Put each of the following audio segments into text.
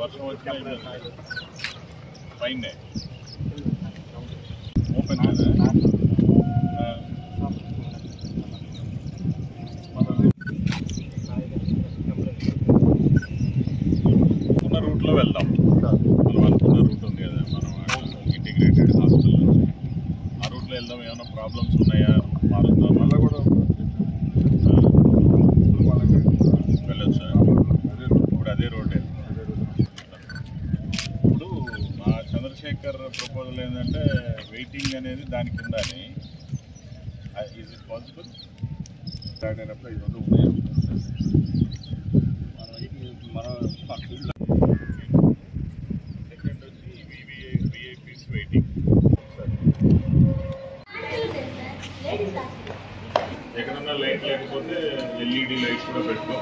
వర్షం వచ్చిన పైన ఓపెన్ అనుకున్న రూట్లో వెళ్దాం. మనం అనుకున్న రూట్ ఉంది కదా, మనం ఇంటిగ్రేటెడ్ హాస్పిటల్ నుంచి ఆ రూట్లో వెళ్దాం. ఏమైనా ప్రాబ్లమ్స్ ఉన్నాయా, రూట్ మారుద్దాం, మళ్ళీ కూడా వెళ్ళొచ్చా? ఇప్పుడు అదే రోడ్డే. ఇప్పుడు మా చంద్రశేఖర్ ప్రపోజల్ ఏంటంటే వెయిటింగ్ అనేది దానికి ఉండాలి. Is it possible? స్టార్ట్ అయినప్పుడు ఇది రెండు ఉన్నాయి. మన సెకండ్ వచ్చి విఐపీస్ వెయిటింగ్. ఎక్కడన్నా లైట్ లేకపోతే ఎల్ఈడి లైట్స్ కూడా పెట్టుకో.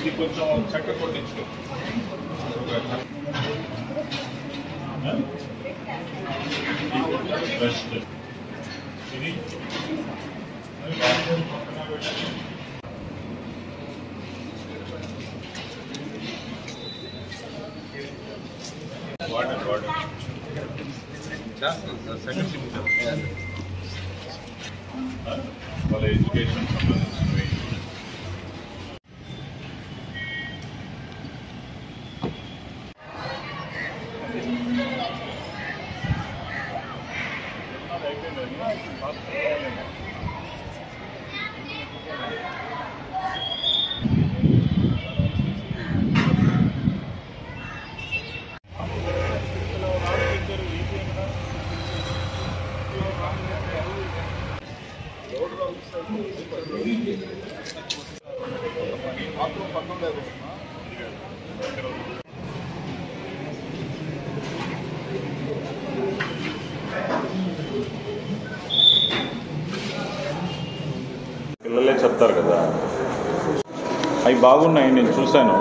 ఇది కొంచెం చక్క కొట్టించుకో. బెస్ట్ ఇది వాటర్ సెకండ్ వాళ్ళ ఎడ్యుకేషన్ సంబంధించినవి. పిల్లలే చెప్తారు కదా, అవి బాగున్నాయి, నేను చూశాను.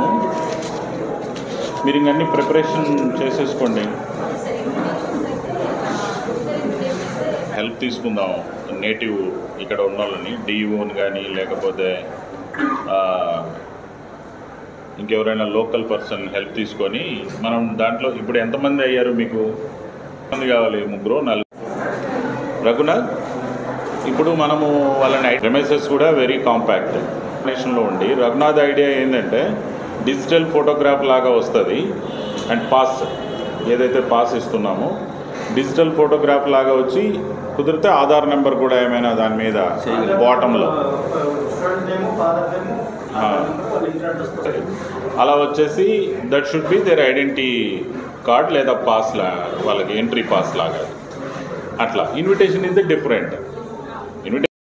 మీరు ఇంకన్నీ ప్రిపరేషన్ చేసేసుకోండి. హెల్ప్ తీసుకుందాం నేటివ్ ఇక్కడ ఉన్న వాళ్ళని, డిఈఓని కానీ లేకపోతే ఇంకెవరైనా లోకల్ పర్సన్ హెల్ప్ తీసుకొని మనం దాంట్లో ఇప్పుడు ఎంతమంది అయ్యారు? మీకు ఎంతమంది కావాలి? 3 4 రఘునాథ్. ఇప్పుడు మనము వాళ్ళని ప్రెమిసెస్ కూడా వెరీ కాంపాక్ట్ నేషన్లో ఉండి, రఘునాథ్ ఐడియా ఏంటంటే డిజిటల్ ఫోటోగ్రాఫ్ లాగా వస్తుంది. అండ్ పాస్ ఏదైతే పాస్ ఇస్తున్నామో డిజిటల్ ఫోటోగ్రాఫ్ లాగా వచ్చి, కుదిరితే ఆధార్ నెంబర్ కూడా ఏమైనా దాని మీద బాటంలో అలా వచ్చేసి that should be there identity card లేదా పాస్ వాళ్ళకి ఎంట్రీ పాస్ లాగా. అట్లా ఇన్విటేషన్ ఇస్ డిఫరెంట్.